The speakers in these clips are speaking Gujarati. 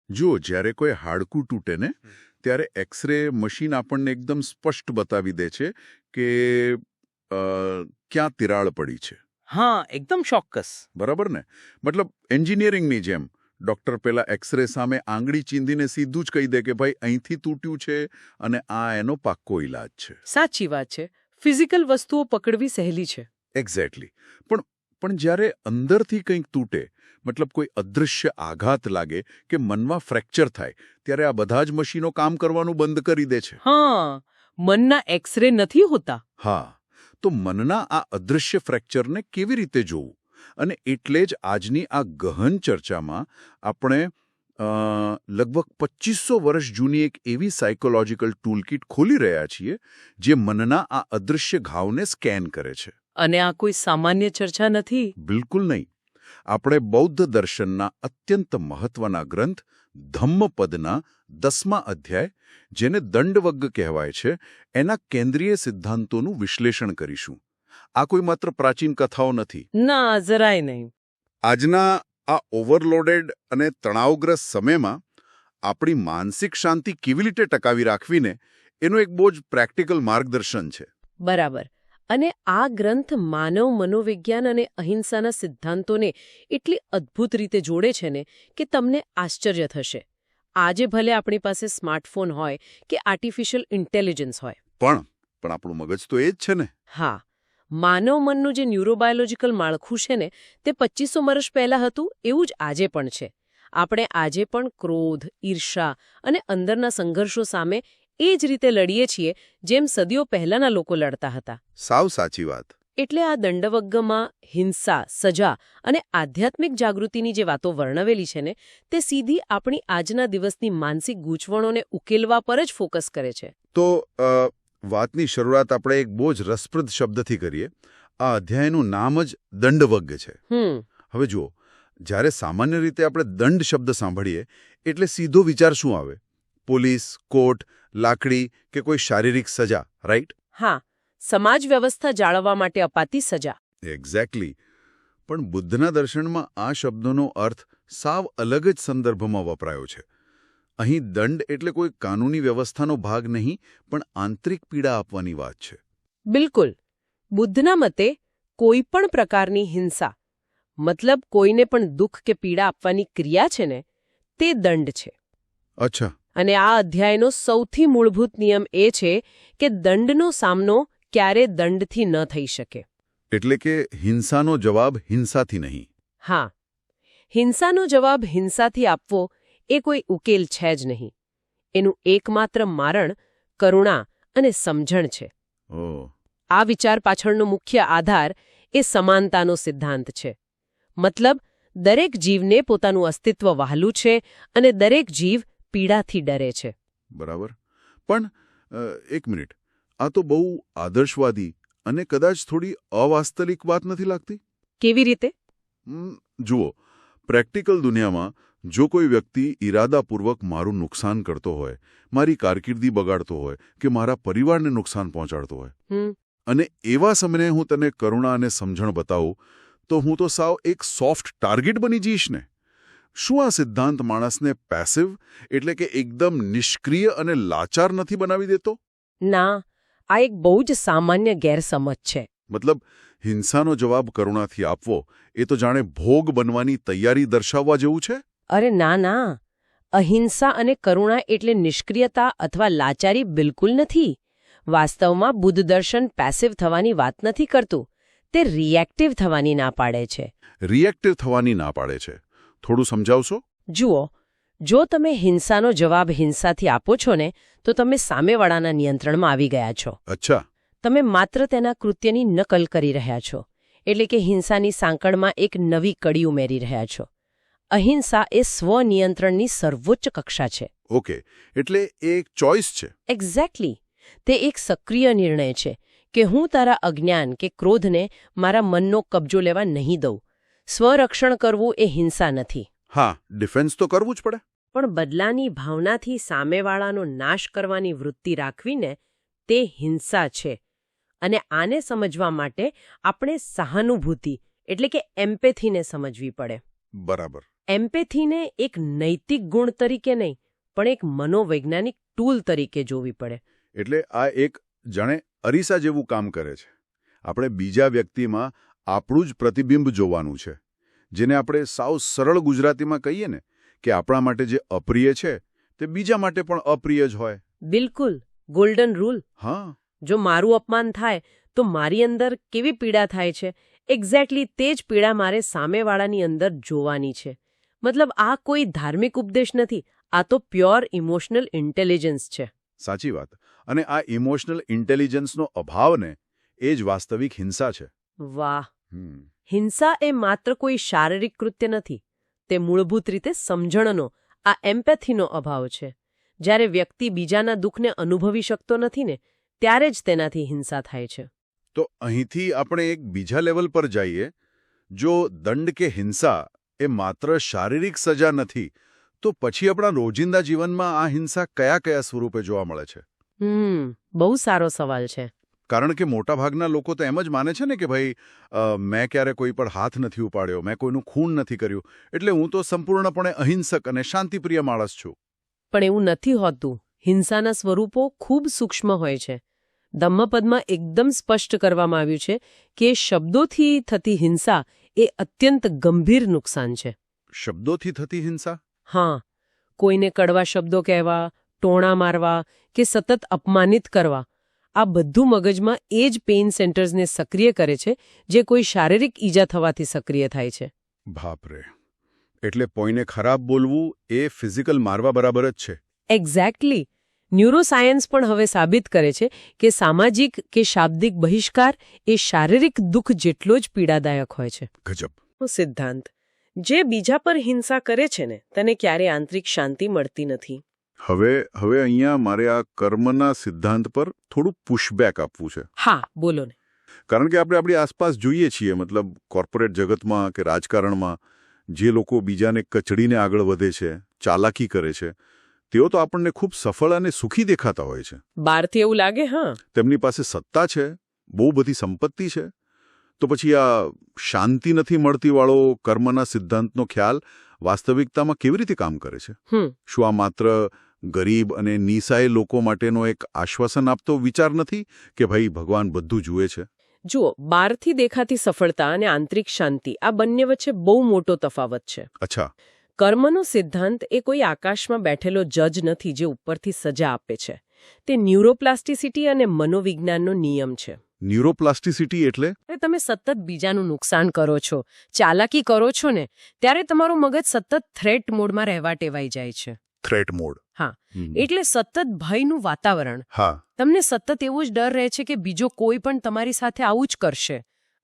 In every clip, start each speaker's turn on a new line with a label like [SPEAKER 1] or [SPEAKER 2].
[SPEAKER 1] જુઓ, જ્યારે કોઈ હાડકું તૂટે ને ત્યારે એક્સરે મશીન આપણને એકદમ સ્પષ્ટ બતાવી દે છે કે ક્યાં તિરાડ પડી છે.
[SPEAKER 2] હા, એકદમ ચોક્કસ.
[SPEAKER 1] બરાબર ને? મતલબ એન્જિનિયરિંગની જેમ ડોક્ટર પેલા એક્સરે સામે આંગળી ચીંધીને સીધું જ કહી દે કે ભાઈ અહીંથી તૂટ્યું છે અને આ એનો પાક્કો ઈલાજ છે.
[SPEAKER 3] સાચી વાત છે. ફિઝિકલ વસ્તુઓ પકડવી સહેલી છે.
[SPEAKER 1] એક્ઝેક્ટલી. પણ જ્યારે અંદરથી કંઈક તૂટે, મતલબ કોઈ અદૃશ્ય આઘાત લાગે કે મનમાં ફ્રેક્ચર થાય, ત્યારે આ બધા જ મશીનો કામ કરવાનું બંધ કરી દે છે.
[SPEAKER 3] હા, મનના એક્સરે નથી હોતા.
[SPEAKER 1] હા, તો મનના આ અદૃશ્ય ફ્રેક્ચરને કેવી રીતે જોવું? અને એટલે જ આજની આ ગહન ચર્ચામાં આપણે લગભગ 2500 વર્ષ જૂની એક એવી સાયકોલોજીકલ ટૂલકીટ ખોલી રહ્યા છીએ જે મનના આ અદૃશ્ય ઘાવને સ્કેન કરે છે.
[SPEAKER 3] અને આ કોઈ સામાન્ય ચર્ચા નથી.
[SPEAKER 1] બિલકુલ નહીં. આપણે બૌદ્ધ દર્શનના અત્યંત મહત્વના ગ્રંથ ધમ્મપદના 10મા અધ્યાય, જેને દંડવગ્ગ કહેવાય છે, એના કેન્દ્રીય સિદ્ધાંતોનું વિશ્લેષણ કરીશું. આ કોઈ માત્ર પ્રાચીન કથાઓ નથી.
[SPEAKER 3] ના, જરાય નહીં.
[SPEAKER 1] આજના આ ઓવરલોડેડ અને તણાવગ્રસ્ત સમયમાં આપણી માનસિક શાંતિ કેવી રીતે ટકાવી રાખવીને એનું એક બહુ જ પ્રેક્ટિકલ માર્ગદર્શન છે.
[SPEAKER 3] બરાબર. અને આ ગ્રંથ માનવ મનોવિજ્ઞાન અને અહિંસાના સિદ્ધાંતોને એટલી અદ્ભુત રીતે જોડે છે ને કે તમને આશ્ચર્ય થશે. આજે ભલે આપણી પાસે સ્માર્ટફોન હોય કે આર્ટિફિશિયલ ઇન્ટેલિજન્સ હોય,
[SPEAKER 1] પણ આપણું મગજ તો એ જ છે ને.
[SPEAKER 3] હા, માનવ મનનું જે ન્યુરોબાયોલોજીકલ માળખું છે ને તે 2500 વર્ષ પહેલા હતું એવું જ આજે પણ છે. આપણે આજે પણ ક્રોધ, ઈર્ષા અને અંદરના સંઘર્ષો સામે એ જ રીતે લડીએ છીએ જેમ સદીઓ પહેલાના લોકો લડતા હતા.
[SPEAKER 1] સાવ સાચી વાત.
[SPEAKER 3] એટલે આ દંડવગ્ગમાં હિંસા, સજા અને આધ્યાત્મિક જાગૃતિની જે વાતો વર્ણવેલી છે ને તે સીધી આપણી આજના દિવસની માનસિક ગૂંચવણોને ઉકેલવા પર જ ફોકસ કરે છે.
[SPEAKER 1] તો વાતની શરૂઆત આપણે એક બહુ જ રસપ્રદ શબ્દથી કરીએ. આ અધ્યાયનું નામ જ દંડવગ્ગ છે. હવે જુઓ, જ્યારે સામાન્ય રીતે આપણે દંડ શબ્દ સાંભળીએ એટલે સીધો વિચાર શું આવે? પોલીસ, કોર્ટ, લાકડી કે કોઈ શારીરિક સજા, રાઈટ?
[SPEAKER 3] હા, સમાજ વ્યવસ્થા જાળવવા માટે અપાતી સજા.
[SPEAKER 1] એક્ઝેક્ટલી. પણ બુદ્ધના દર્શનમાં આ શબ્દનો અર્થ સાવ અલગ જ સંદર્ભમાં વપરાયો છે. અહીં દંડ એટલે કોઈ કાનૂની વ્યવસ્થાનો ભાગ નહીં, પણ આંતરિક પીડા આપવાની વાત છે.
[SPEAKER 3] બિલકુલ. બુદ્ધના મતે કોઈ પણ પ્રકારની હિંસા, મતલબ કોઈને પણ દુઃખ કે પીડા આપવાની ક્રિયા છે ને તે દંડ છે.
[SPEAKER 1] અચ્છા.
[SPEAKER 3] અને આ અધ્યાયનો સૌથી મૂળભૂત નિયમ એ છે કે દંડનો સામનો ક્યારે દંડથી ન થઈ શકે.
[SPEAKER 1] એટલે કે હિંસાનો જવાબ હિંસાથી નહીં.
[SPEAKER 3] હા, હિંસાનો જવાબ હિંસાથી આપવો એ કોઈ ઉકેલ છે જ નહીં. એનું એકમાત્ર મારણ કરુણા અને સમજણ છે. આ વિચાર પાછળનો મુખ્ય આધાર એ સમાનતાનો સિદ્ધાંત છે. મતલબ દરેક જીવને પોતાનું અસ્તિત્વ વહાલું છે અને દરેક જીવ પીડાથી ડરે છે.
[SPEAKER 1] બરાબર. પણ એક મિનિટ, આ તો બહુ આદર્શવાદી અને કદાચ થોડી અવાસ્તવિક વાત નથી લાગતી?
[SPEAKER 3] કેવી રીતે?
[SPEAKER 1] જુઓ, પ્રેક્ટિકલ દુનિયામાં જો કોઈ વ્યક્તિ ઈરાદાપૂર્વક મારું નુકસાન કરતો હોય, મારી કારકિર્દી બગાડતો હોય કે મારા પરિવારને નુકસાન પહોંચાડતો હોય, અને એવા સમયે હું તને કરુણા અને સમજણ બતાવું, તો હું તો સાવ એક સોફ્ટ ટાર્ગેટ બની જઈશ ને. શું આ સિદ્ધાંત માણસને પેસિવ એટલે કે એકદમ નિષ્ક્રિય અને લાચાર નથી બનાવી દેતો?
[SPEAKER 3] ના, આ એક બહુ જ સામાન્ય ગેરસમજ છે.
[SPEAKER 1] મતલબ હિંસાનો જવાબ કરુણાથી આપવો એ તો જાણે ભોગ બનવાની તૈયારી દર્શાવવા જેવું છે?
[SPEAKER 3] અરે ના ના, અહિંસા અને કરુણા એટલે નિષ્ક્રિયતા અથવા લાચારી બિલકુલ નથી. વાસ્તવમાં બુદ્ધ દર્શન પેસિવ થવાની વાત નથી કરતું, તે રિએક્ટિવ થવાની ના પાડે છે.
[SPEAKER 1] રિએક્ટિવ થવાની ના પાડે છે. થોડું સમજાવશો?
[SPEAKER 3] જુઓ, જો તમે હિંસાનો જવાબ હિંસાથી આપો છો ને તો તમે સામેવાળાના નિયંત્રણમાં આવી ગયા છો.
[SPEAKER 1] અચ્છા.
[SPEAKER 3] તમે માત્ર તેના કૃત્યની નકલ કરી રહ્યા છો, એટલે કે હિંસાની સાંકળમાં એક નવી કડી ઉમેરી રહ્યા છો. અહિંસા એ સ્વનિયંત્રણની સર્વોચ્ચ કક્ષા છે.
[SPEAKER 1] ઓકે, એટલે એ એક ચોઇસ છે.
[SPEAKER 3] એક્ઝેક્ટલી. તે એક સક્રિય નિર્ણય છે કે હું તારા અજ્ઞાન કે ક્રોધને મારા મનનો કબજો લેવા નહીં દઉં. સ્વરક્ષણ કરવું એ હિંસા નથી.
[SPEAKER 1] હા, ડિફેન્સ તો કરવું જ પડે.
[SPEAKER 3] પણ બદલાની ભાવનાથી સામેવાળાનો નાશ કરવાની વૃત્તિ રાખવીને તે હિંસા છે. અને આને સમજવા માટે આપણે સહાનુભૂતિ એટલે કે એમ્પેથીને સમજવી પડે.
[SPEAKER 1] બરાબર.
[SPEAKER 3] એમ્પેથીને એક નૈતિક ગુણ તરીકે નહીં, પણ એક મનોવૈજ્ઞાનિક ટૂલ તરીકે જોવી પડે.
[SPEAKER 1] એટલે આ એક જાણે અરીસા જેવું કામ કરે છે. આપણે બીજા વ્યક્તિમાં આપણું જ પ્રતિબિંબ જોવાનું છે, જેને આપણે સાવ સરળ ગુજરાતીમાં કહીએ ને કે આપણા માટે જે અપ્રિય છે તે બીજા માટે પણ અપ્રિય જ હોય.
[SPEAKER 3] બિલકુલ, ગોલ્ડન રૂલ.
[SPEAKER 1] હા,
[SPEAKER 3] જો મારું અપમાન થાય તો મારી અંદર કેવી પીડા થાય છે, એક્ઝેક્ટલી તે જ પીડા મારે સામેવાળાની અંદર જોવાની છે. મતલબ આ કોઈ ધાર્મિક ઉપદેશ નથી, આ તો પ્યોર ઇમોશનલ ઇન્ટેલિજન્સ છે.
[SPEAKER 1] સાચી વાત. અને આ ઇમોશનલ ઇન્ટેલિજન્સનો અભાવને એ જ વાસ્તવિક હિંસા છે.
[SPEAKER 3] વાહ! હિંસા એ માત્ર કોઈ શારીરિક કૃત્ય નથી, તે મૂળભૂત રીતે સમજણનો, આ એમ્પેથીનો અભાવ છે. જ્યારે વ્યક્તિ બીજાના દુઃખને અનુભવી શકતો નથી ને, ત્યારે જ તેનાથી હિંસા થાય છે.
[SPEAKER 1] તો અહીંથી આપણે એક બીજા લેવલ પર જઈએ. જો દંડ કે હિંસા એ માત્ર શારીરિક સજા નથી, તો પછી આપણા રોજિંદા જીવનમાં આ હિંસા કયા કયા સ્વરૂપે જોવા મળે છે?
[SPEAKER 3] બહુ સારો સવાલ છે.
[SPEAKER 1] કારણ કે મોટાભાગના લોકો તો એમ જ માને છે ને કે ભાઈ મેં ક્યારે કોઈ પર હાથ નથી ઉપાડ્યો, મેં કોઈનું ખૂન નથી કર્યું, એટલે હું તો સંપૂર્ણપણે અહિંસક અને શાંતિપ્રિય માણસ છું.
[SPEAKER 3] પણ એવું નથી હોતું. હિંસાના સ્વરૂપો ખૂબ સૂક્ષ્મ હોય છે. ધમ્મપદમાં એકદમ સ્પષ્ટ કરવામાં આવ્યું છે કે શબ્દોથી થતી હિંસા એ અત્યંત ગંભીર નુકસાન છે.
[SPEAKER 1] શબ્દોથી થતી હિંસા?
[SPEAKER 3] હા, કોઈને કડવા શબ્દો કહેવા, ટોણા મારવા કે સતત અપમાનિત કરવા, આ બધું મગજમાં એ જ પેઇન સેન્ટર્સને સક્રિય કરે છે જે કોઈ શારીરિક ઈજા થવાથી સક્રિય થાય છે.
[SPEAKER 1] બાપરે! એટલે કોઈને ખરાબ બોલવું એ ફિઝિકલ મારવા બરાબર જ છે.
[SPEAKER 3] એક્ઝેક્ટલી. ન્યુરોસાયન્સ પણ હવે સાબિત કરે છે કે સામાજિક કે શાબ્દિક બહિષ્કાર એ શારીરિક દુઃખ જેટલો જ પીડાદાયક હોય છે.
[SPEAKER 1] ગજબ.
[SPEAKER 3] સિદ્ધાંત: જે બીજા પર હિંસા કરે છે ને, તેને ક્યારે આંતરિક શાંતિ મળતી નથી.
[SPEAKER 1] હવે અહીંયા મારે આ કર્મના સિદ્ધાંત પર થોડું પુશબેક આપવું છે.
[SPEAKER 3] હા, બોલો ને.
[SPEAKER 1] કારણ કે આપણે આપણી આસપાસ જોઈએ છીએ, મતલબ કોર્પોરેટ જગતમાં કે રાજકારણમાં જે લોકો બીજાને કચડીને આગળ વધે છે, ચાલાકી કરે છે, તેઓ તો આપણને ખૂબ સફળ અને સુખી દેખાતા હોય છે.
[SPEAKER 3] બહારથી એવું લાગે. હા,
[SPEAKER 1] તેમની પાસે સત્તા છે, બહુ બધી સંપત્તિ છે. તો પછી આ શાંતિ નથી મળતી વાળો કર્મના સિદ્ધાંતનો ખ્યાલ વાસ્તવિકતામાં કેવી રીતે કામ કરે છે? શું આ માત્ર ગરીબ અને નિસહાય લોકો માટેનો એક આશ્વાસન આપતો વિચાર નથી કે ભાઈ ભગવાન બધું જુએ છે?
[SPEAKER 3] જુઓ, બહારથી દેખાતી સફળતા અને આંતરિક શાંતિ, આ બંને વચ્ચે બહુ મોટો તફાવત છે.
[SPEAKER 1] અચ્છા.
[SPEAKER 3] કર્મનો સિદ્ધાંત એ કોઈ આકાશમાં બેઠેલો જજ નથી જે ઉપરથી સજા આપે છે. તે ન્યુરોપ્લાસ્ટિસિટી અને મનોવિજ્ઞાનનો નિયમ છે.
[SPEAKER 1] ન્યુરોપ્લાસ્ટિસિટી એટલે?
[SPEAKER 3] તમે સતત બીજાનું નુકસાન કરો છો, ચાલાકી કરો છો ને, ત્યારે તમારું મગજ સતત થ્રેટ મોડમાં રહેવા ટેવાઈ જાય છે.
[SPEAKER 1] Threat mode?
[SPEAKER 3] હા, એટલે સતત ભયનું વાતાવરણ.
[SPEAKER 1] હા.
[SPEAKER 3] તમને સતત એવો જ ડર રહે છે કે બીજો કોઈ પણ તમારી સાથે આવું જ કરશે.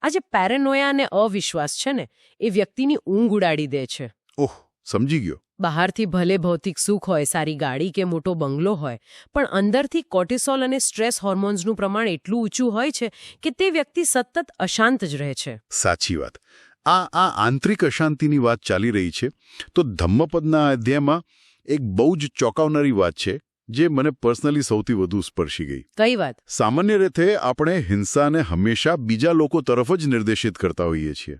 [SPEAKER 3] આ જે પેરેનોયા અને અવિશ્વાસ છે ને, એ વ્યક્તિની ઊંઘ ઉડાડી દે છે.
[SPEAKER 1] ઓહ, સમજી ગયો.
[SPEAKER 3] બહારથી ભલે ભૌતિક સુખ હોય, સારી ગાડી કે મોટો બંગલો હોય, પણ અંદરથી કોર્ટિસોલ અને સ્ટ્રેસ હોર્મોન્સનું પ્રમાણ એટલું ઊંચું હોય છે કે તે વ્યક્તિ સતત અશાંત જ રહે છે.
[SPEAKER 1] સાચી વાત. આ આંતરિક અશાંતિની વાત ચાલી રહી છે, તો ધમ્મપદના અધ્યાયમાં એક બહુ જ ચોંકાવનારી વાત છે જે મને પર્સનલી સૌથી વધુ સ્પર્શી ગઈ.
[SPEAKER 3] કઈ વાત?
[SPEAKER 1] સામાન્ય રીતે આપણે હિંસાને હંમેશા બીજા લોકો તરફ જ નિર્દેશિત કરતા હોઈએ છીએ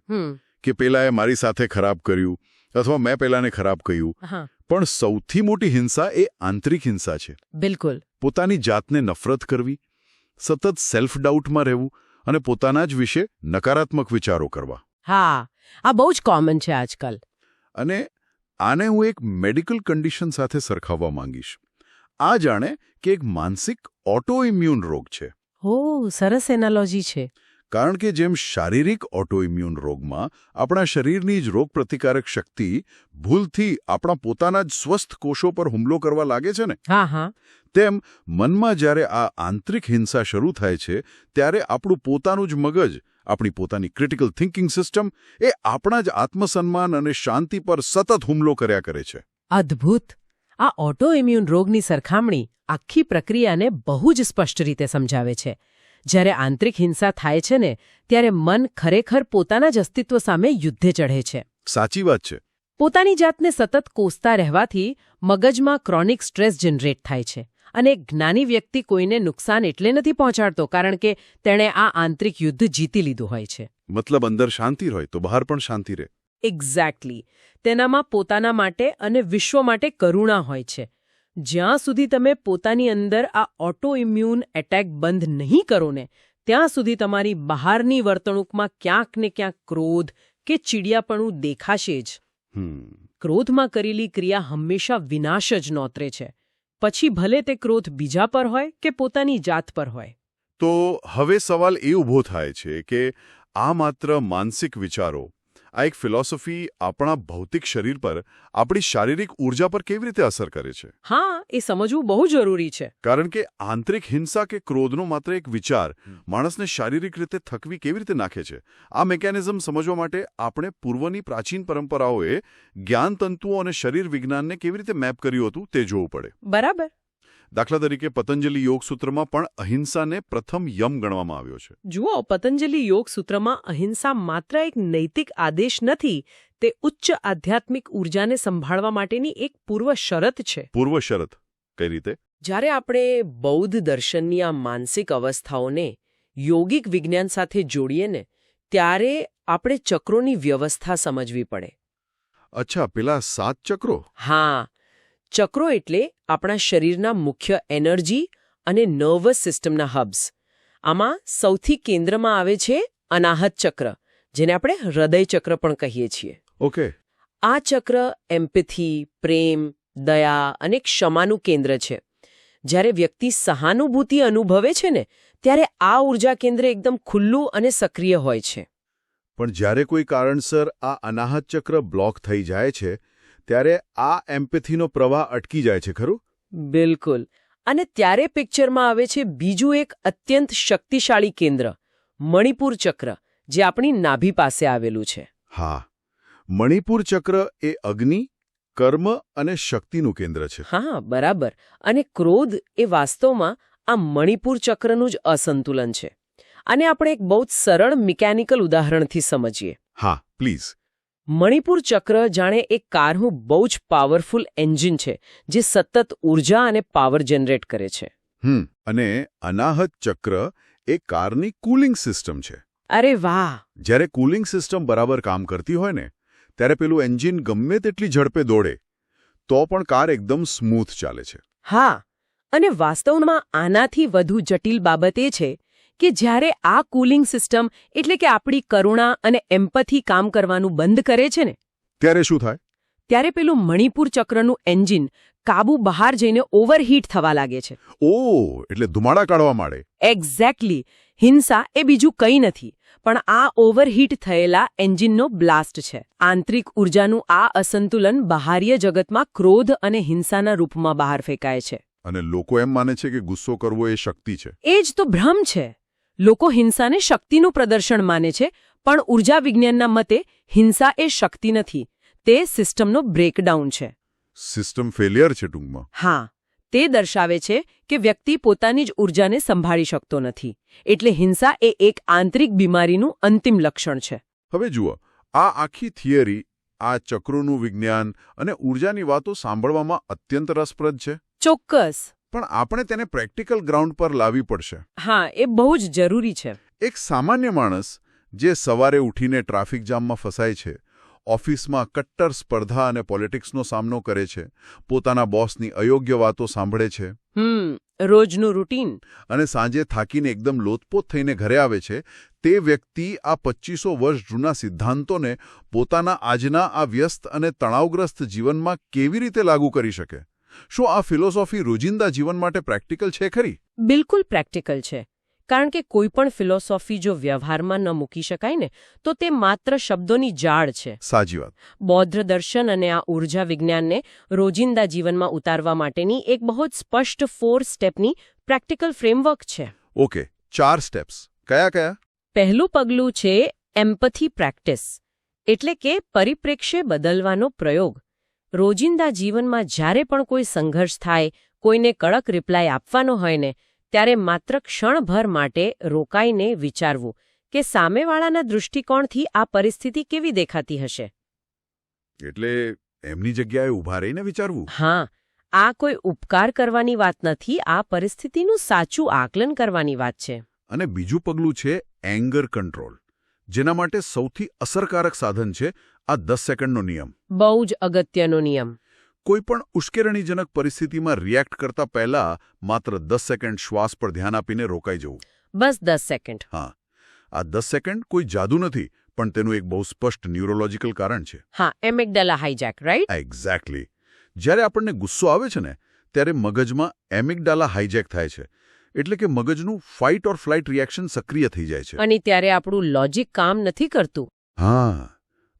[SPEAKER 1] કે પેલાએ મારી સાથે ખરાબ કર્યું અથવા મેં પેલાને ખરાબ કહ્યું. પણ સૌથી મોટી હિંસા એ આંતરિક હિંસા છે.
[SPEAKER 3] બિલકુલ.
[SPEAKER 1] પોતાની જાતને નફરત કરવી, સતત સેલ્ફ ડાઉટમાં રહેવું અને પોતાના જ વિશે નકારાત્મક વિચારો કરવા.
[SPEAKER 3] હા, આ બહુ જ કોમન છે આજકાલ.
[SPEAKER 1] અને આને હું એક મેડિકલ કન્ડિશન સાથે સરખાવવા માંગીશ. આ જાણે કે એક માનસિક ઓટો ઇમ્યુન રોગ છે.
[SPEAKER 3] ઓહ, સરસ એનાલોજી છે.
[SPEAKER 1] કારણ કે જેમ શારીરિક ઓટો ઇમ્યુન રોગમાં આપણા શરીરની જ રોગ પ્રતિકારક શક્તિ ભૂલથી આપણા પોતાના જ સ્વસ્થ કોષો પર હુમલો કરવા લાગે છે ને, તેમ મનમાં જ્યારે આ આંતરિક હિંસા શરૂ થાય છે ત્યારે આપણું પોતાનું જ મગજ, આપણી પોતાની ક્રિટિકલ થિંકિંગ સિસ્ટમ એ આપણા જ આત્મસન્માન અને શાંતિ પર સતત હુમલો કર્યા કરે છે.
[SPEAKER 3] અદ્ભુત. આ ઓટો ઇમ્યુન રોગની સરખામણી આખી પ્રક્રિયાને બહુ જ સ્પષ્ટ રીતે સમજાવે છે. જ્યારે આંતરિક હિંસા થાય છે ને, ત્યારે મન ખરેખર પોતાના જ અસ્તિત્વ સામે યુદ્ધે ચઢે છે.
[SPEAKER 1] સાચી વાત છે.
[SPEAKER 3] પોતાની જાતને સતત કોસતા રહેવાથી મગજમાં ક્રોનિક સ્ટ્રેસ જનરેટ થાય છે. અને જ્ઞાની વ્યક્તિ કોઈને નુકસાન એટલે નથી પહોંચાડતો કારણ કે તેણે આ આંતરિક યુદ્ધ જીતી લીધું હોય છે.
[SPEAKER 1] મતલબ અંદર શાંતિ હોય તો બહાર પણ શાંતિ રહે.
[SPEAKER 3] એક્ઝેક્ટલી. તેનામાં પોતાના માટે અને વિશ્વ માટે કરુણા હોય છે. જ્યાં સુધી તમે પોતાની અંદર આ ઓટો ઇમ્યુન એટેક બંધ નહીં કરો ને ત્યાં સુધી તમારી બહારની વર્તણૂકમાં ક્યાંક ને ક્યાંક ક્રોધ કે ચીડિયાપણું દેખાશે જ. ક્રોધમાં કરેલી ક્રિયા હંમેશા વિનાશ જ નોતરે છે. પછી ભલે તે ક્રોધ બીજા પર હોય કે પોતાની જાત પર હોય.
[SPEAKER 1] તો હવે સવાલ એ ઊભો થાય છે કે આ માત્ર માનસિક વિચારો, આ એક ફિલોસોફી આપણા ભૌતિક શરીર પર, આપણી શારીરિક ઊર્જા પર કેવી રીતે અસર કરે છે?
[SPEAKER 3] હા, એ સમજવું બહુ જરૂરી છે.
[SPEAKER 1] કારણ કે આંતરિક હિંસા કે ક્રોધનો માત્ર એક વિચાર માણસને શારીરિક રીતે થકવી કેવી રીતે નાખે છે, આ મિકેનિઝમ સમજવા માટે આપણે પૂર્વની પ્રાચીન પરંપરાઓએ જ્ઞાનતંતુઓ અને શરીર વિજ્ઞાનને કેવી રીતે મેપ કર્યું હતું તે જોવું પડે.
[SPEAKER 3] બરાબર.
[SPEAKER 1] દાખલા તરીકે પતંજલિ યોગ સૂત્રમાં પણ અહિંસાને પ્રથમ યમ ગણવામાં આવ્યો છે.
[SPEAKER 3] જુઓ, પતંજલિ યોગ સૂત્રમાં અહિંસા માત્ર એક નૈતિક આદેશ નથી, તે ઉચ્ચ આધ્યાત્મિક ઊર્જાને સંભાળવા માટેની એક પૂર્વ શરત છે.
[SPEAKER 1] પૂર્વ શરત કઈ રીતે?
[SPEAKER 3] જ્યારે આપણે બૌદ્ધ દર્શનની આ માનસિક અવસ્થાઓને યોગિક વિજ્ઞાન સાથે જોડીએ ને ત્યારે આપણે ચક્રોની વ્યવસ્થા સમજવી પડે.
[SPEAKER 1] અચ્છા, પેલા 7 ચક્રો?
[SPEAKER 3] હા, ચક્રો એટલે આપણા શરીરના મુખ્ય એનર્જી અને નર્વસ સિસ્ટમના હબ્સ. આમાં સૌથી કેન્દ્રમાં આવે છે અનાહત ચક્ર, જેને આપણે હૃદય ચક્ર પણ કહીએ છીએ.
[SPEAKER 1] ઓકે.
[SPEAKER 3] આ ચક્ર એમ્પથી, પ્રેમ, દયા અને ક્ષમાનું કેન્દ્ર છે. જ્યારે વ્યક્તિ સહાનુભૂતિ અનુભવે છે ને ત્યારે આ ઊર્જા કેન્દ્ર એકદમ ખુલ્લું અને સક્રિય હોય છે.
[SPEAKER 1] પણ જ્યારે કોઈ કારણસર આ અનાહત ચક્ર બ્લોક થઈ જાય છે ત્યારે આ એમ્પથીનો પ્રવાહ અટકી જાય છે, ખરું?
[SPEAKER 3] બિલકુલ. અને ત્યારે પિક્ચરમાં આવે છે બીજું એક અત્યંત શક્તિશાળી કેન્દ્ર, મણિપુર ચક્ર, જે આપણી નાભી પાસે આવેલું છે.
[SPEAKER 1] હા, મણિપુર ચક્ર એ અગ્નિ, કર્મ અને શક્તિનું કેન્દ્ર છે.
[SPEAKER 3] હા, બરાબર. અને ક્રોધ એ વાસ્તવમાં આ મણિપુર ચક્રનું જ અસંતુલન છે. આને આપણે એક બહુ જ સરળ મિકેનિકલ ઉદાહરણથી સમજીએ.
[SPEAKER 1] હા, પ્લીઝ.
[SPEAKER 3] મણિપુર ચક્ર જાણે એક કારનું બહુ જ પાવરફુલ એન્જિન છે જે સતત ઊર્જા અને પાવર જનરેટ કરે છે.
[SPEAKER 1] અને અનાહત ચક્ર એ કારની કુલિંગ સિસ્ટમ છે.
[SPEAKER 3] અરે વાહ!
[SPEAKER 1] જ્યારે કુલિંગ સિસ્ટમ બરાબર કામ કરતી હોય ને ત્યારે પેલું એન્જિન ગમે તેટલી ઝડપે દોડે તો પણ કાર એકદમ સ્મૂથ ચાલે છે.
[SPEAKER 3] હા, અને વાસ્તવમાં આનાથી વધુ જટિલ બાબત એ છે કે જ્યારે આ કુલિંગ સિસ્ટમ એટલે કે આપણી કરુણા અને એમ્પથી કામ કરવાનું બંધ કરે છે ને
[SPEAKER 1] ત્યારે શું થાય?
[SPEAKER 3] ત્યારે પેલું મણિપુર ચક્રનું એન્જિન કાબુ બહાર જઈને ઓવરહીટ થવા લાગે છે.
[SPEAKER 1] ઓહ, એટલે ધુમાડા કાઢવા માંડે.
[SPEAKER 3] એક્ઝેક્ટલી. હિંસા એ બીજું કંઈ નથી પણ આ ઓવરહીટ થયેલા એન્જિનનો બ્લાસ્ટ છે. આંતરિક ઊર્જાનું આ અસંતુલન બહારીય જગતમાં ક્રોધ અને હિંસાના રૂપમાં બહાર ફેંકાય છે.
[SPEAKER 1] અને લોકો એમ માને છે કે ગુસ્સો કરવો એ શક્તિ છે.
[SPEAKER 3] એ જ તો ભ્રમ છે. લોકો હિંસાને શક્તિનું પ્રદર્શન માને છે, પણ ઊર્જા વિજ્ઞાનના મતે હિંસા એ શક્તિ નથી, તે સિસ્ટમનો બ્રેકડાઉન છે.
[SPEAKER 1] સિસ્ટમ ફેલિયર છે ટૂંકમાં.
[SPEAKER 3] હા, તે દર્શાવે છે કે વ્યક્તિ પોતાની જ ઊર્જાને સંભાળી શકતો નથી. એટલે હિંસા એ એક આંતરિક બીમારીનું અંતિમ લક્ષણ છે.
[SPEAKER 1] હવે જુઓ, આ આખી થિયરી, આ ચક્રોનું વિજ્ઞાન અને ઊર્જાની વાતો સાંભળવામાં અત્યંત રસપ્રદ છે.
[SPEAKER 3] ચોક્કસ.
[SPEAKER 1] પણ આપણે તેને પ્રેક્ટિકલ ગ્રાઉન્ડ પર લાવવી પડશે.
[SPEAKER 3] હા, એ બહુ જ જરૂરી છે.
[SPEAKER 1] એક સામાન્ય માણસ જે સવારે ઉઠીને ટ્રાફિક જામમાં ફસાય છે, ઓફિસમાં કટ્ટર સ્પર્ધા અને પોલિટિક્સનો સામનો કરે છે, પોતાના બોસની અયોગ્ય વાતો સાંભળે છે,
[SPEAKER 3] રોજનું રૂટીન,
[SPEAKER 1] અને સાંજે થાકીને એકદમ લોતપોત થઈને ઘરે આવે છે, તે વ્યક્તિ આ 2500 વર્ષ જૂના સિદ્ધાંતોને પોતાના આજના આ વ્યસ્ત અને તણાવગ્રસ્ત જીવનમાં કેવી રીતે લાગુ કરી શકે? શું આ ફિલોસોફી રોજિંદા જીવન માટે પ્રેક્ટિકલ છે ખરી?
[SPEAKER 3] બિલકુલ પ્રેક્ટિકલ છે. કારણ કે કોઈ પણ ફિલોસોફી જો વ્યવહારમાં ન મૂકી શકાય ને તો તે માત્ર શબ્દોની જાળ છે.
[SPEAKER 1] સાચી વાત.
[SPEAKER 3] બૌદ્ધ દર્શન અને આ ઊર્જા વિજ્ઞાનને રોજિંદા જીવનમાં ઉતારવા માટેની એક બહુ જ સ્પષ્ટ 4 સ્ટેપની પ્રેક્ટિકલ ફ્રેમવર્ક છે.
[SPEAKER 1] Okay, 4 steps. કયા કયા?
[SPEAKER 3] પહેલું પગલું છે એમ્પથી પ્રેક્ટિસ, એટલે કે પરિપ્રેક્ષ્ય બદલવાનો પ્રયોગ. રોજિંદા જીવનમાં જ્યારે પણ કોઈ સંઘર્ષ થાય, કોઈને કડક રિપ્લાય આપવાનો હોય ને ત્યારે માત્ર ક્ષણભર માટે રોકાઈને વિચારવું કે સામેવાળાના દૃષ્ટિકોણથી આ પરિસ્થિતિ કેવી દેખાતી હશે.
[SPEAKER 1] એટલે એમની જગ્યાએ ઊભા રહીને વિચારવું.
[SPEAKER 3] હા, આ કોઈ ઉપકાર કરવાની વાત નથી, આ પરિસ્થિતિનું સાચું આકલન કરવાની વાત છે.
[SPEAKER 1] અને બીજું પગલું છે એંગર કંટ્રોલ. જેના માટે સૌથી અસરકારક સાધન છે આ 10 સેકન્ડનો નિયમ.
[SPEAKER 3] બહુ જ અગત્યનો નિયમ.
[SPEAKER 1] કોઈ પણ ઉશ્કેરણીજનક પરિસ્થિતિમાં રિએક્ટ કરતા પહેલા માત્ર 10 સેકન્ડ શ્વાસ પર ધ્યાન આપીને રોકાઈ જવું.
[SPEAKER 3] બસ 10 સેકન્ડ.
[SPEAKER 1] હા, આ 10 સેકન્ડ કોઈ જાદુ નથી, પણ તેનું એક બહુ સ્પષ્ટ ન્યુરોલોજીકલ કારણ છે.
[SPEAKER 3] હા, એમિગડાલા હાઇજેક, રાઈટ?
[SPEAKER 1] એક્ઝેક્ટલી. જ્યારે આપણને ગુસ્સો આવે છે ને, ત્યારે મગજમાં એમિગડાલા હાઇજેક થાય છે. એટલે કે મગજનું ફાઇટ ઓર ફ્લાઇટ રિએક્શન સક્રિય થઈ જાય છે.
[SPEAKER 3] અને ત્યારે આપણું લોજિક કામ નથી કરતું.
[SPEAKER 1] હા,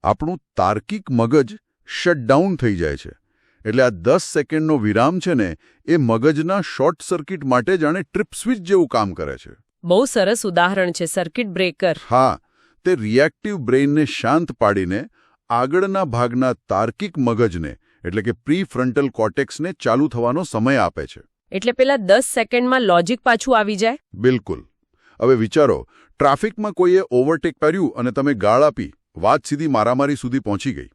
[SPEAKER 1] આપણું તાર્કિક મગજ શટડાઉન થઈ જાય છે. એટલે આ 10 સેકન્ડનો વિરામ છે ને, એ મગજના શોર્ટ સર્કિટ માટે જાણે ટ્રિપ સ્વિચ જેવું કામ કરે છે.
[SPEAKER 3] બહુ સરસ ઉદાહરણ છે, સર્કિટ બ્રેકર.
[SPEAKER 1] હા, તે રિએક્ટિવ બ્રેઇનને શાંત પાડીને આગળના ભાગના તાર્કિક મગજને એટલે કે પ્રીફ્રન્ટલ કોર્ટેક્સને ચાલુ થવાનો સમય આપે છે.
[SPEAKER 3] એટલે પેલા 10 સેકન્ડમાં લોજિક પાછું આવી જાય?
[SPEAKER 1] બિલકુલ. હવે વિચારો, ટ્રાફિકમાં કોઈએ ઓવરટેક કર્યું અને તમે ગાળ આપી, વાત સીધી મારામારી સુધી પહોંચી ગઈ.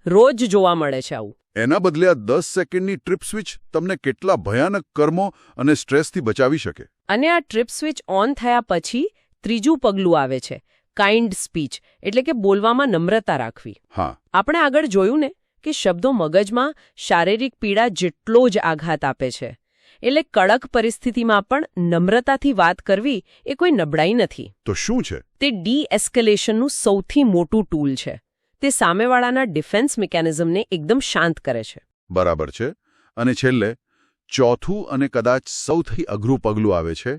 [SPEAKER 3] રોજ જોવા મળે છે આવું.
[SPEAKER 1] એના બદલે આ 10 સેકન્ડની ટ્રિપ સ્વિચ તમને કેટલા ભયાનક કર્મો અને સ્ટ્રેસથી બચાવી શકે.
[SPEAKER 3] અને આ ટ્રિપ સ્વિચ ઓન થયા પછી ત્રીજું પગલું આવે છે, કાઇન્ડ સ્પીચ, એટલે કે બોલવામાં નમ્રતા રાખવી.
[SPEAKER 1] હા,
[SPEAKER 3] આપણે આગળ જોયું ને કે શબ્દો મગજમાં શારીરિક પીડા જેટલો જ આઘાત આપે છે. એટલે કડક પરિસ્થિતિમાં પણ નમ્રતાથી વાત કરવી એ કોઈ નબળાઈ નથી.
[SPEAKER 1] તો શું છે?
[SPEAKER 3] તે ડી-એસ્કેલેશનનું સૌથી મોટું ટૂલ છે. તે સામેવાળાના ડિફેન્સ મિકેનિઝમને એકદમ શાંત કરે છે.
[SPEAKER 1] બરાબર છે. અને છેલ્લે ચોથું અને કદાચ સૌથી અઘરું પગલું આવે છે,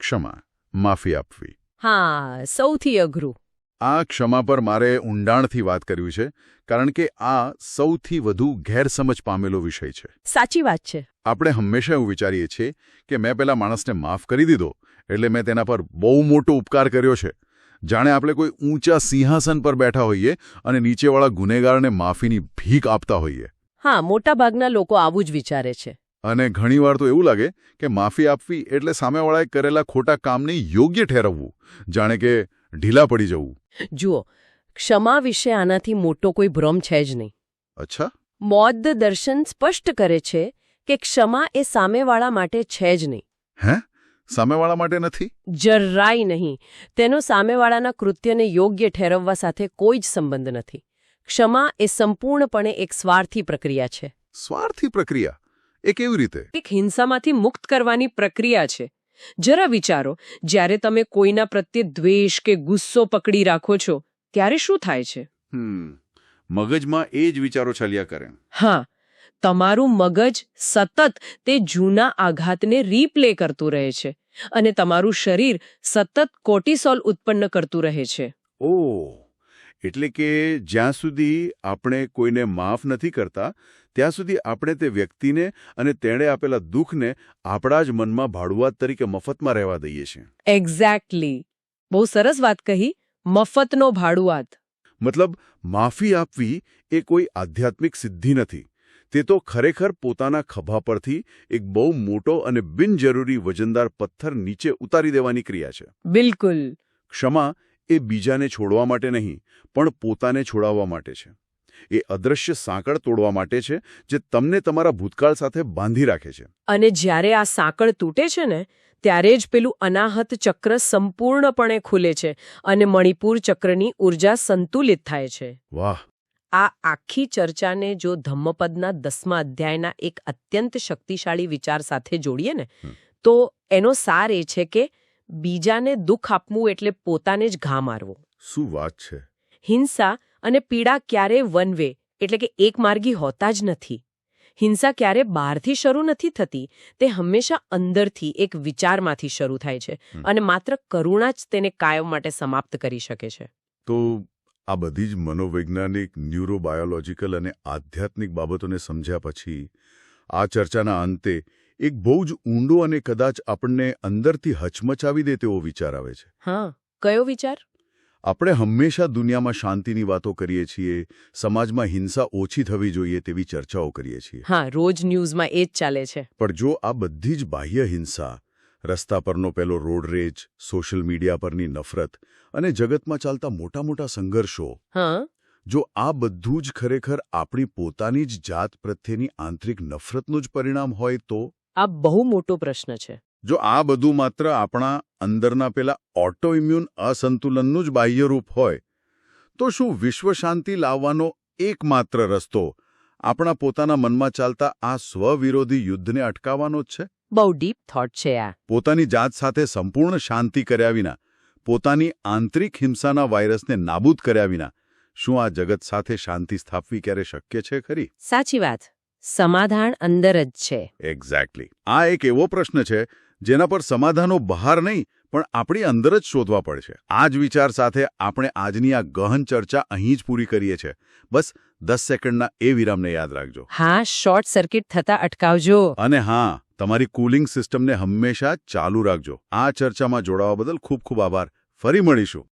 [SPEAKER 1] ક્ષમા, માફી આપવી.
[SPEAKER 3] હા, સૌથી અઘરું.
[SPEAKER 1] આ ક્ષમા પર મારે ઊંડાણથી વાત કરવી છે, કારણ કે આ સૌથી વધુ ગેરસમજ પામેલો વિષય છે.
[SPEAKER 3] સાચી વાત છે.
[SPEAKER 1] આપણે હંમેશા એવું વિચારીએ છીએ કે મેં પેલા માણસને માફ કરી દીધો એટલે મેં તેના પર બહુ મોટો ઉપકાર કર્યો છે. જાણે આપણે કોઈ ઊંચા સિંહાસન પર બેઠા હોઈએ અને નીચેવાળા ગુનેગારને માફીની ભીખ આપતા હોઈએ.
[SPEAKER 3] હા, મોટાભાગના લોકો આવું જ વિચારે છે.
[SPEAKER 1] અને ઘણીવાર તો એવું લાગે કે માફી આપવી એટલે સામેવાળાએ કરેલા ખોટા કામને યોગ્ય ઠેરવવું, જાણે કે ઢીલા પડી જવું.
[SPEAKER 3] જુઓ, ક્ષમા વિશે આનાથી મોટો કોઈ ભ્રમ છે જ નહીં.
[SPEAKER 1] અચ્છા?
[SPEAKER 3] બૌદ્ધ દર્શન સ્પષ્ટ કરે છે કે ક્ષમા એ સામેવાળા માટે છે જ નહીં.
[SPEAKER 1] હે? સામેવાળા માટે નથી?
[SPEAKER 3] જરાય નહીં. તેનો સામેવાળાના કૃત્યને યોગ્ય ઠેરવવા સાથે કોઈ જ સંબંધ નથી. ક્ષમા એ સંપૂર્ણપણે એક સ્વાર્થી પ્રક્રિયા છે.
[SPEAKER 1] સ્વાર્થી પ્રક્રિયા? એ કેવી રીતે?
[SPEAKER 3] એક હિંસામાંથી મુક્ત કરવાની પ્રક્રિયા છે. જરા વિચારો, જ્યારે તમે કોઈના પ્રત્યે દ્વેષ કે ગુસ્સો પકડી રાખો છો ત્યારે શું થાય છે?
[SPEAKER 1] મગજમાં એ જ વિચારો ચાલ્યા કરે.
[SPEAKER 3] હા, તમારું મગજ સતત તે જૂના આઘાતને રીપ્લે કરતું રહે છે અને તમારું શરીર સતત કોર્ટિસોલ ઉત્પન્ન કરતું રહે છે.
[SPEAKER 1] ઓહ, એટલે કે જ્યાં સુધી આપણે કોઈને માફ નથી કરતા ત્યાં સુધી આપણે તે વ્યક્તિને અને તેણે આપેલા દુઃખને આપણા જ મનમાં ભાડુઆત તરીકે મફતમાં રહેવા દઈએ છીએ.
[SPEAKER 3] એક્ઝેક્ટલી. બહુ સરસ વાત કહી. મફતનો ભાડુઆત.
[SPEAKER 1] મતલબ માફી આપવી એ કોઈ આધ્યાત્મિક સિદ્ધિ નથી. તે તો ખરેખર પોતાના ખભા પરથી એક બહુ મોટો અને બિનજરૂરી વજનદાર પથ્થર નીચે ઉતારી દેવાની ક્રિયા છે.
[SPEAKER 3] બિલકુલ.
[SPEAKER 1] ક્ષમા એ બીજાને છોડવા માટે નહીં, પણ પોતાને છોડાવવા માટે છે. એ અદૃશ્ય સાંકળ તોડવા માટે છે જે તમને તમારા ભૂતકાળ સાથે બાંધી રાખે છે.
[SPEAKER 3] અને જ્યારે આ સાંકળ તૂટે છે ને, ત્યારે જ પેલું અનાહત ચક્ર સંપૂર્ણપણે ખુલે છે અને મણિપુર ચક્રની ઉર્જા સંતુલિત થાય છે.
[SPEAKER 1] વાહ!
[SPEAKER 3] આ આખી ચર્ચાને જો ધમ્મપદના 10મા અધ્યાયના એક અત્યંત શક્તિશાળી વિચાર સાથે જોડીએ ને, તો એનો સાર એ છે કે બીજાને દુઃખ આપવું એટલે પોતાને જ ઘા મારવો.
[SPEAKER 1] શું વાત છે!
[SPEAKER 3] હિંસા અને પીડા ક્યારે વન વે એટલે કે એક માર્ગી હોતા જ નથી. હિંસા ક્યારે બહારથી શરૂ નથી થતી. તે હંમેશા અંદરથી એક વિચારમાંથી શરૂ થાય છે અને માત્ર કરુણા જ તેને કાયમ માટે સમાપ્ત કરી શકે છે.
[SPEAKER 1] તો આ બધી જ મનોવૈજ્ઞાનિક, ન્યુરોબાયોલોજીકલ અને આધ્યાત્મિક બાબતોને સમજ્યા પછી આ ચર્ચાના અંતે એક બહુ જ ઊંડો અને કદાચ આપણને અંદરથી હચમચાવી દે તેવો વિચાર આવે છે.
[SPEAKER 3] હા, કયો વિચાર?
[SPEAKER 1] આપણે હંમેશા દુનિયામાં શાંતિની વાતો કરીએ છીએ, સમાજમાં હિંસા ઓછી થવી જોઈએ તેવી ચર્ચાઓ કરીએ છીએ.
[SPEAKER 3] હા, રોજ ન્યૂઝમાં એ જ ચાલે છે.
[SPEAKER 1] પણ જો આ બધી જ બાહ્ય હિંસા, રસ્તા પરનો પેલો રોડ રેજ, સોશિયલ મીડિયા પરની નફરત અને જગતમાં ચાલતા મોટા મોટા સંઘર્ષો, જો આ બધું જ ખરેખર આપણી પોતાની જ જાત પ્રત્યેની આંતરિક નફરતનું જ પરિણામ હોય તો?
[SPEAKER 3] આ બહુ મોટો પ્રશ્ન છે.
[SPEAKER 1] જો આ બધું માત્ર આપણા અંદરના પેલા ઓટો ઇમ્યુન અસંતુલનનું જ બાહ્ય રૂપ હોય તો શું વિશ્વ શાંતિ લાવવાનો એકમાત્ર રસ્તો આપણા પોતાના મનમાં ચાલતા આ સ્વવિરોધી યુદ્ધને અટકાવવાનો જ છે?
[SPEAKER 3] બહુ ડીપ થોટ છે આ.
[SPEAKER 1] પોતાની જાત સાથે સંપૂર્ણ શાંતિ કર્યા વિના, પોતાની આંતરિક હિંસાના વાયરસને નાબૂદ કર્યા વિના શું આ જગત સાથે શાંતિ સ્થાપવી ક્યારે શક્ય છે ખરી?
[SPEAKER 3] સાચી વાત. સમાધાન અંદર જ છે.
[SPEAKER 1] એક્ઝેક્ટલી. આ એક એવો પ્રશ્ન છે જેના પર સમાધાનો બહાર નહીં પણ આપણી અંદર જ શોધવા પડશે. આ જ વિચાર સાથે આપણે આજની આ ગહન ચર્ચા અહીં જ પૂરી કરીએ છીએ. બસ 10 સેકન્ડના એ વિરામને યાદ રાખજો.
[SPEAKER 3] હા, શોર્ટ સર્કિટ થતા અટકાવજો.
[SPEAKER 1] અને હા, તમારી કુલિંગ સિસ્ટમને હંમેશા ચાલુ રાખજો. આ ચર્ચામાં જોડાવા બદલ ખૂબ ખૂબ આભાર. ફરી મળીશું.